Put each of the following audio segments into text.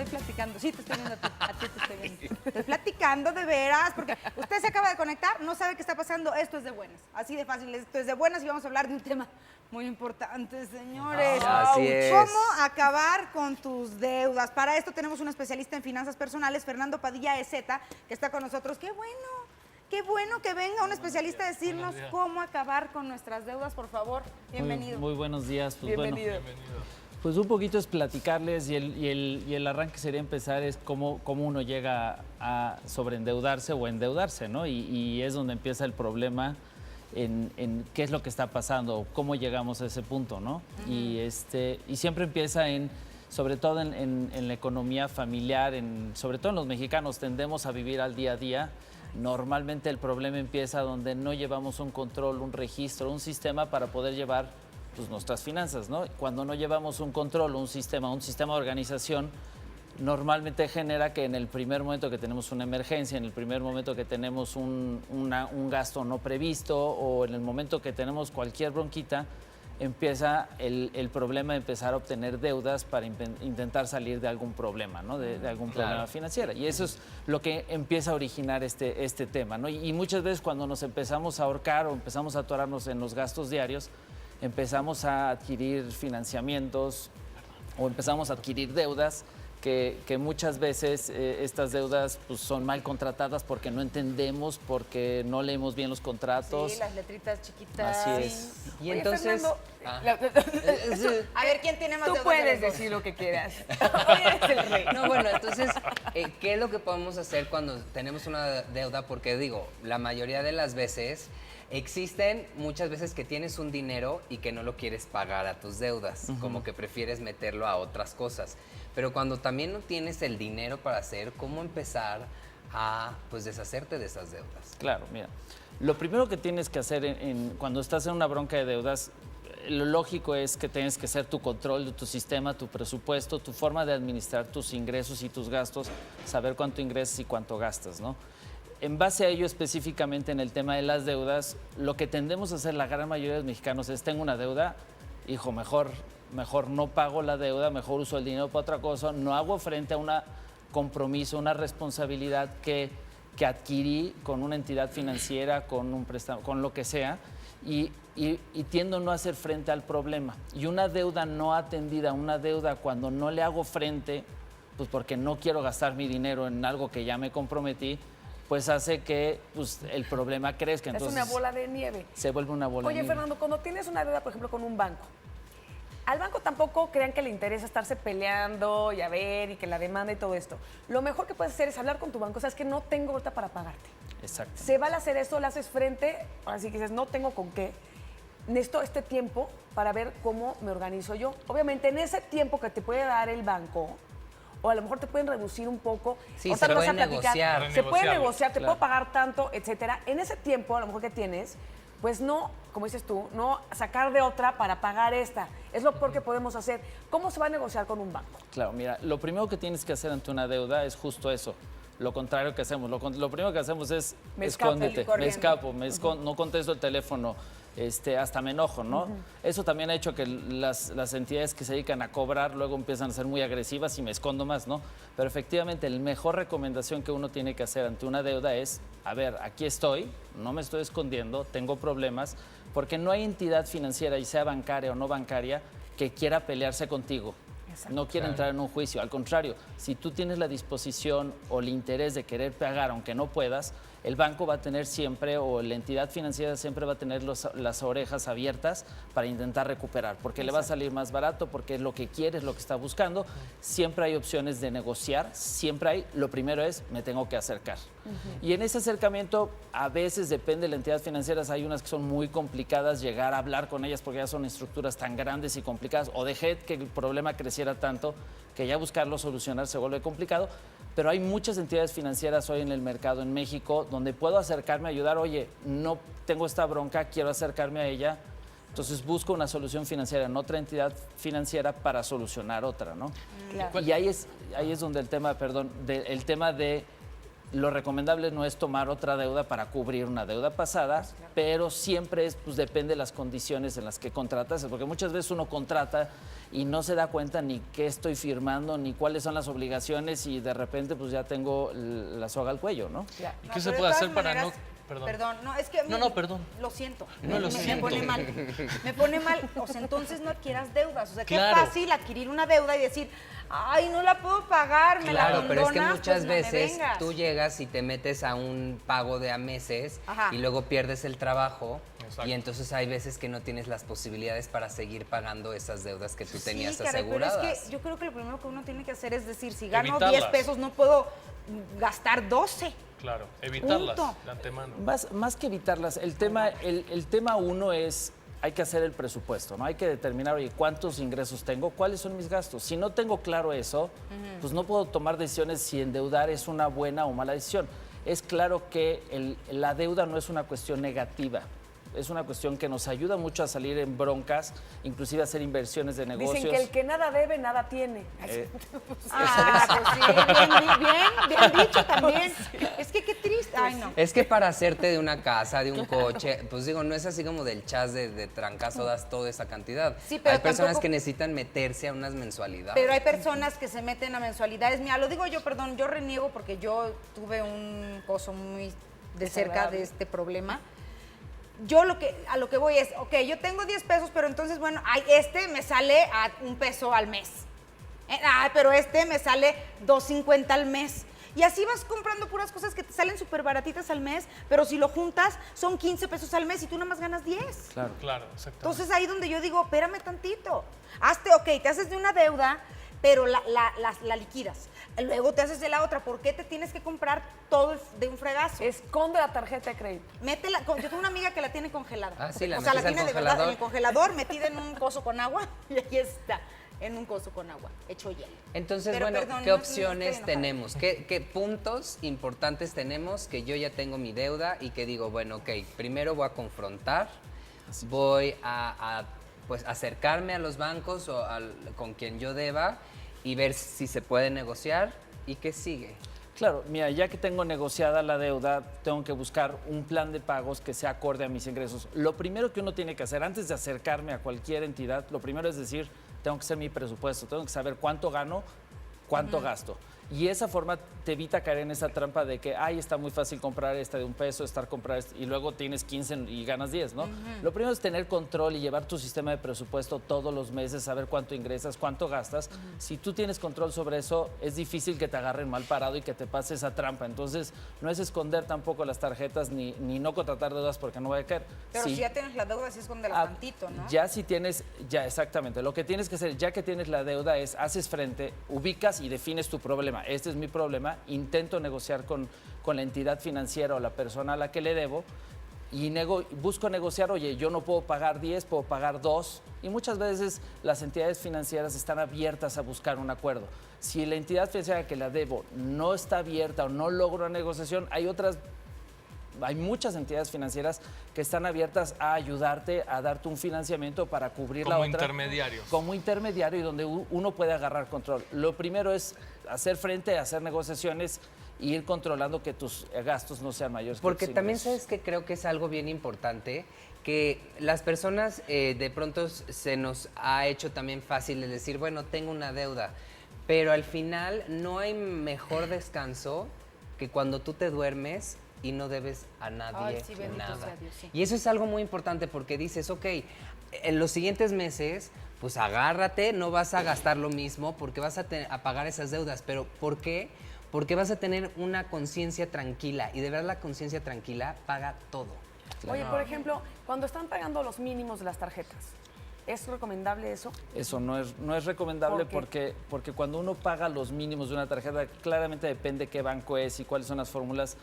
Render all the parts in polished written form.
estoy platicando. Sí, te estoy viendo a ti te estoy viendo. Estoy platicando de veras, porque usted se acaba de conectar, no sabe qué está pasando. Esto es de buenas, así de fácil. Esto es de buenas y vamos a hablar de un tema muy importante, señores. Así es. ¿Cómo acabar con tus deudas? Para esto tenemos un especialista en finanzas personales, Fernando Padilla Ezeta, que está con nosotros. Qué bueno que venga un especialista a decirnos cómo acabar con nuestras deudas, por favor. Bienvenido. Muy buenos días. Pues, Bienvenido. Bueno, pues un poquito es platicarles y el arranque sería empezar es cómo uno llega a sobreendeudarse o endeudarse, ¿no? Y es donde empieza el problema en qué es lo que está pasando, cómo llegamos a ese punto, ¿no? Y siempre empieza sobre todo en la economía familiar, sobre todo en los mexicanos, tendemos a vivir al día a día. Normalmente el problema empieza donde no llevamos un control, un registro, un sistema para poder llevar pues, nuestras finanzas, ¿no? Cuando no llevamos un control, un sistema de organización, normalmente genera que en el primer momento que tenemos una emergencia, en el primer momento que tenemos un gasto no previsto o en el momento que tenemos cualquier bronquita, empieza el problema de empezar a obtener deudas para intentar salir de algún problema, ¿no? De algún problema financiero. Y eso es lo que empieza a originar este tema, ¿no? Y muchas veces cuando nos empezamos a ahorcar o empezamos a atorarnos en los gastos diarios, empezamos a adquirir financiamientos o empezamos a adquirir deudas que muchas veces estas deudas pues, son mal contratadas porque no entendemos, porque no leemos bien los contratos. Sí, las letritas chiquitas. Así es. Y Oye, entonces... A ver, ¿quién tiene más Tú deudas? puedes decir lo que quieras. Hoy eres el rey. No, bueno, entonces, ¿qué es lo que podemos hacer cuando tenemos una deuda? Porque digo, la mayoría de las veces existen muchas veces que tienes un dinero y que no lo quieres pagar a tus deudas, como que prefieres meterlo a otras cosas. Pero cuando también no tienes el dinero para hacer, ¿cómo empezar a pues deshacerte de esas deudas? Claro, mira, lo primero que tienes que hacer cuando estás en una bronca de deudas, lo lógico es que tienes que hacer tu control de tu sistema, tu presupuesto, tu forma de administrar tus ingresos y tus gastos, saber cuánto ingresas y cuánto gastas, ¿no? En base a ello, específicamente en el tema de las deudas, lo que tendemos a hacer la gran mayoría de los mexicanos es, tengo una deuda, hijo, mejor no pago la deuda, mejor uso el dinero para otra cosa, no hago frente a un compromiso, una responsabilidad que adquirí con una entidad financiera, con un préstamo, con lo que sea, y tiendo a no hacer frente al problema. Y una deuda no atendida, una deuda cuando no le hago frente, pues porque no quiero gastar mi dinero en algo que ya me comprometí, pues hace que pues, el problema crezca. Entonces, es una bola de nieve. Se vuelve una bola de nieve. Oye, Fernando, cuando tienes una deuda, por ejemplo, con un banco, al banco tampoco crean que le interesa estarse peleando y a ver y que la demanda y todo esto. Lo mejor que puedes hacer es hablar con tu banco. O sea, es que no tengo ahorita para pagarte. Exacto. Se vale hacer eso, le haces frente, así que dices, no tengo con qué. Necesito este tiempo para ver cómo me organizo yo. Obviamente, en ese tiempo que te puede dar el banco, o a lo mejor te pueden reducir un poco. Sí, ahorita se lo vas puede a platicar. negociar. Se puede negociar, te Claro. puedo pagar tanto, etcétera. En ese tiempo, a lo mejor que tienes, pues no, como dices tú, no sacar de otra para pagar esta. Es lo peor que podemos hacer. ¿Cómo se va a negociar con un banco? Claro, mira, lo primero que tienes que hacer ante una deuda es justo eso. Lo contrario que hacemos. Lo primero que hacemos es Me escapo, escóndete, me corriendo. escapo, no contesto el teléfono, hasta me enojo, ¿no? Eso también ha hecho que las entidades que se dedican a cobrar luego empiezan a ser muy agresivas y me escondo más, ¿no? Pero efectivamente, la mejor recomendación que uno tiene que hacer ante una deuda es, a ver, aquí estoy, no me estoy escondiendo, tengo problemas, porque no hay entidad financiera, y sea bancaria o no bancaria, que quiera pelearse contigo. Exacto. No quiere entrar en un juicio. Al contrario, si tú tienes la disposición o el interés de querer pagar, aunque no puedas, el banco va a tener siempre, o la entidad financiera siempre va a tener las orejas abiertas para intentar recuperar, porque le va a salir más barato, porque es lo que quiere, es lo que está buscando. Siempre hay opciones de negociar, siempre hay. Lo primero es, me tengo que acercar. Y en ese acercamiento, a veces depende de la entidad financiera, hay unas que son muy complicadas llegar a hablar con ellas porque ya son estructuras tan grandes y complicadas, o dejé que el problema creciera tanto que ya buscarlo solucionar se vuelve complicado. Pero hay muchas entidades financieras hoy en el mercado en México donde puedo acercarme a ayudar. Oye, no tengo esta bronca, quiero acercarme a ella. Entonces busco una solución financiera en otra entidad financiera para solucionar otra, ¿no? Claro. Y ahí es donde el tema, el tema de lo recomendable no es tomar otra deuda para cubrir una deuda pasada, pero siempre es, pues depende de las condiciones en las que contratas, porque muchas veces uno contrata y no se da cuenta ni qué estoy firmando, ni cuáles son las obligaciones y de repente pues ya tengo la soga al cuello, ¿no? Ya. ¿Y No, qué se pero de puede todas hacer para no...? maneras, Perdón. Perdón, no, es que a mí, No, perdón. Lo siento. No, lo me siento. pone mal. Me pone mal. O sea, entonces no adquieras deudas. O sea, Claro. qué fácil adquirir una deuda y decir, ay, no la puedo pagar, me la Claro, pero es que abandonas, muchas pues no me veces vengas. tú llegas y te metes a un pago de a meses Ajá. y luego pierdes el trabajo Exacto. y entonces hay veces que no tienes las posibilidades para seguir pagando esas deudas que tú tenías sí, caray, aseguradas. Pero es que yo creo que lo primero que uno tiene que hacer es decir, si gano Evitarlas. 10 pesos no puedo gastar 12. Claro, evitarlas Punto. de antemano. Más que evitarlas, el tema uno es, hay que hacer el presupuesto, ¿no? Hay que determinar, oye, ¿cuántos ingresos tengo? ¿Cuáles son mis gastos? Si no tengo claro eso, pues no puedo tomar decisiones si endeudar es una buena o mala decisión. Es claro que la deuda no es una cuestión negativa. Es una cuestión que nos ayuda mucho a salir en broncas, inclusive a hacer inversiones de negocios. Dicen que el que nada debe, nada tiene. Ah, pues sí, bien dicho también. Es que qué triste. Ay, no. Es que para hacerte de una casa, de un coche, pues digo, no es así como del chas de trancazo das toda esa cantidad. Sí, pero hay personas tampoco- que necesitan meterse a unas mensualidades. Pero hay personas que se meten a mensualidades. Mira, lo digo yo, perdón, yo reniego porque yo tuve un coso muy de cerca de este problema. Yo a lo que voy es, ok, yo tengo 10 pesos, pero entonces, bueno, ay, me sale a $1 al mes. Pero me sale $2.50 al mes. Y así vas comprando puras cosas que te salen súper baratitas al mes, pero si lo juntas, son 15 pesos al mes y tú nada más ganas 10. Claro. Claro, exactamente. Entonces ahí donde yo digo, espérame tantito. Te haces de una deuda, pero la liquidas. Luego te haces de la otra. ¿Por qué te tienes que comprar todo de un fregazo? Esconde la tarjeta de crédito. Métela, yo tengo una amiga que la tiene congelada. Ah, sí, la o sea, la metes al tiene de verdad en congelador. el congelador, metida en un coso con agua, y ahí está, en un coso con agua, hecho hielo. Entonces, Pero, bueno, perdón, ¿qué no opciones estoy enojada. tenemos? ¿Qué puntos importantes tenemos que yo ya tengo mi deuda y que digo, bueno, ok, primero voy a confrontar, voy a pues acercarme a los bancos o con quien yo deba y ver si se puede negociar y qué sigue? Claro, mira, ya que tengo negociada la deuda, tengo que buscar un plan de pagos que sea acorde a mis ingresos. Lo primero que uno tiene que hacer antes de acercarme a cualquier entidad, lo primero es decir, tengo que hacer mi presupuesto, tengo que saber cuánto gano, cuánto gasto. Y esa forma te evita caer en esa trampa de que, ay, está muy fácil comprar esta de $1, comprar esta, y luego tienes 15 y ganas 10, ¿no? Lo primero es tener control y llevar tu sistema de presupuesto todos los meses, saber cuánto ingresas, cuánto gastas. Si tú tienes control sobre eso, es difícil que te agarren mal parado y que te pase esa trampa. Entonces, no es esconder tampoco las tarjetas ni no contratar deudas porque no voy a caer. Pero Sí. si ya tienes la deuda, sí escóndela tantito, ¿no? Ya si tienes, ya exactamente, lo que tienes que hacer, ya que tienes la deuda es, haces frente, ubicas y defines tu problema. Este es mi problema, intento negociar con la entidad financiera o la persona a la que le debo y busco negociar, oye, yo no puedo pagar 10, puedo pagar 2 y muchas veces las entidades financieras están abiertas a buscar un acuerdo. Si la entidad financiera que la debo no está abierta o no logra una negociación, hay muchas entidades financieras que están abiertas a ayudarte, a darte un financiamiento para cubrir la Como otra. intermediarios. Como intermediario y donde uno puede agarrar control. Lo primero es hacer frente, hacer negociaciones e ir controlando que tus gastos no sean mayores. Porque que tus también ingresos. sabes que creo que es algo bien importante, que las personas de pronto se nos ha hecho también fácil el decir, bueno, tengo una deuda, pero al final no hay mejor descanso que cuando tú te duermes y no debes a nadie Ay, sí, bendito nada. sea Dios, sí. Y eso es algo muy importante porque dices, ok, en los siguientes meses, pues agárrate, no vas a gastar lo mismo porque vas a pagar esas deudas. ¿Pero por qué? Porque vas a tener una conciencia tranquila y de verdad la conciencia tranquila paga todo. Oye, por ejemplo, cuando están pagando los mínimos de las tarjetas, ¿es recomendable eso? Eso no es recomendable ¿Por porque cuando uno paga los mínimos de una tarjeta, claramente depende qué banco es y cuáles son las fórmulas.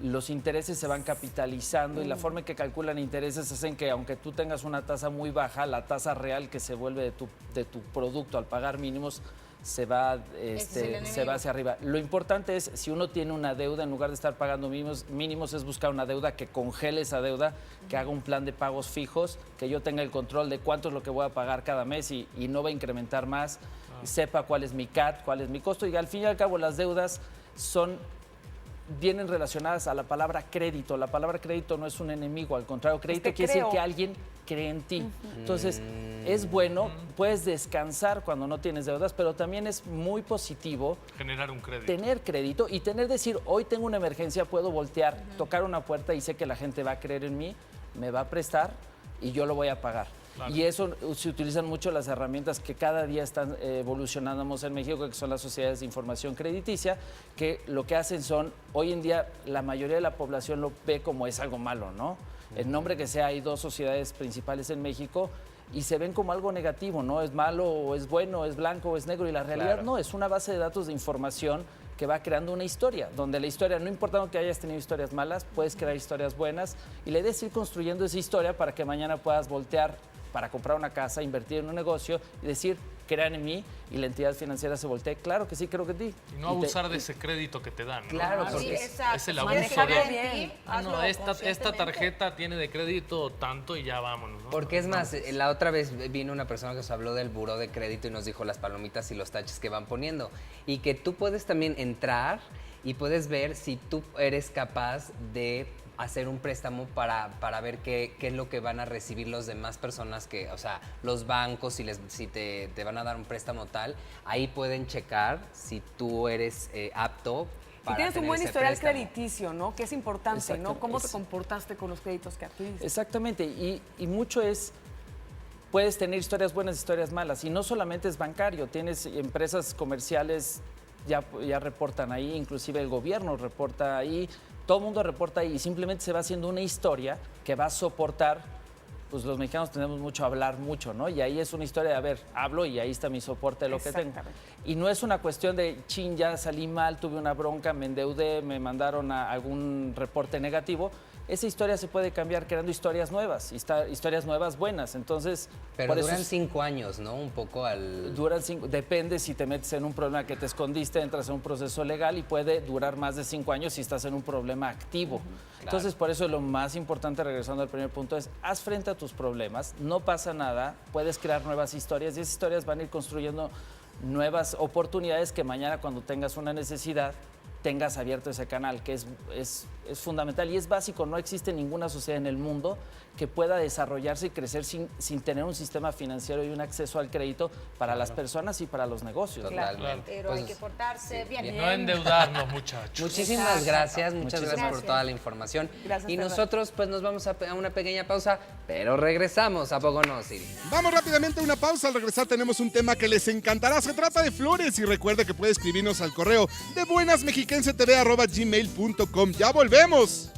Los intereses se van capitalizando y la forma en que calculan intereses hacen que aunque tú tengas una tasa muy baja, la tasa real que se vuelve de tu producto al pagar mínimos se va, es el enemigo. se va hacia arriba. Lo importante es, si uno tiene una deuda, en lugar de estar pagando mínimos es buscar una deuda que congele esa deuda, que haga un plan de pagos fijos, que yo tenga el control de cuánto es lo que voy a pagar cada mes y no va a incrementar más, sepa cuál es mi CAT, cuál es mi costo y al fin y al cabo las deudas son vienen relacionadas a la palabra crédito. La palabra crédito no es un enemigo, al contrario, crédito quiere decir que alguien cree en ti. Entonces, es bueno, puedes descansar cuando no tienes deudas, pero también es muy positivo generar un crédito. tener crédito y decir, hoy tengo una emergencia, puedo voltear, tocar una puerta y sé que la gente va a creer en mí, me va a prestar y yo lo voy a pagar. Claro. Y eso se utilizan mucho las herramientas que cada día están evolucionando en México, que son las sociedades de información crediticia, que lo que hacen son, hoy en día la mayoría de la población lo ve como es algo malo, ¿no? El nombre que sea, hay 2 sociedades principales en México y se ven como algo negativo, ¿no? Es malo o es bueno, es blanco o es negro, y la realidad Claro. no, es una base de datos de información que va creando una historia, donde la historia, no importando que hayas tenido historias malas, puedes crear historias buenas y la idea es ir construyendo esa historia para que mañana puedas voltear para comprar una casa, invertir en un negocio y decir, crean en mí, y la entidad financiera se voltee. Claro que sí, creo que sí. Y no abusar de ese crédito que te dan, ¿no? Claro, Sí, porque exacto. es el Si abuso quieres de- creer en Bien. ti, No, hazlo esta conscientemente. tarjeta tiene de crédito tanto y ya vámonos, ¿no? Porque es más, la otra vez vino una persona que nos habló del buró de crédito y nos dijo las palomitas y los taches que van poniendo. Y que tú puedes también entrar y puedes ver si tú eres capaz de hacer un préstamo para ver qué es lo que van a recibir los demás personas que, o sea, los bancos, si te van a dar un préstamo tal, ahí pueden checar si tú eres apto Si para tienes un tener buen ese historial préstamo. crediticio, ¿no? Que es importante, Exacto, ¿no? ¿Cómo te es- comportaste con los créditos que adquiriste? Exactamente, y mucho es, puedes tener historias buenas, historias malas, y no solamente es bancario, tienes empresas comerciales, ya reportan ahí, inclusive el gobierno reporta ahí, todo el mundo reporta ahí, y simplemente se va haciendo una historia que va a soportar, pues los mexicanos tenemos mucho a hablar mucho, ¿no? Y ahí es una historia de, a ver, hablo y ahí está mi soporte de lo que tengo. Exactamente. Y no es una cuestión de, chin, ya salí mal, tuve una bronca, me endeudé, me mandaron a algún reporte negativo. Esa historia se puede cambiar creando historias nuevas, historias nuevas buenas. Entonces, Pero por eso duran 5 años, ¿no? Un poco al... duran 5, depende si te metes en un problema que te escondiste, entras en un proceso legal y puede durar más de 5 años si estás en un problema activo. Entonces, por eso lo más importante, regresando al primer punto, es haz frente a tus problemas, no pasa nada, puedes crear nuevas historias y esas historias van a ir construyendo nuevas oportunidades que mañana cuando tengas una necesidad tengas abierto ese canal, que es fundamental y es básico. No existe ninguna sociedad en el mundo que pueda desarrollarse y crecer sin tener un sistema financiero y un acceso al crédito para las personas y para los negocios. Totalmente. Pero Pues, hay que portarse bien. No endeudarnos, muchachos. muchísimas gracias, muchas gracias por Gracias. toda la información. Gracias, Y Pedro. nosotros pues nos vamos a una pequeña pausa, pero regresamos, ¿a poco no, Siri? Vamos rápidamente a una pausa. Al regresar tenemos un tema que les encantará. Se trata de flores y recuerde que puede escribirnos al correo de buenasmexiquensetv@gmail.com. ¡Ya volvemos!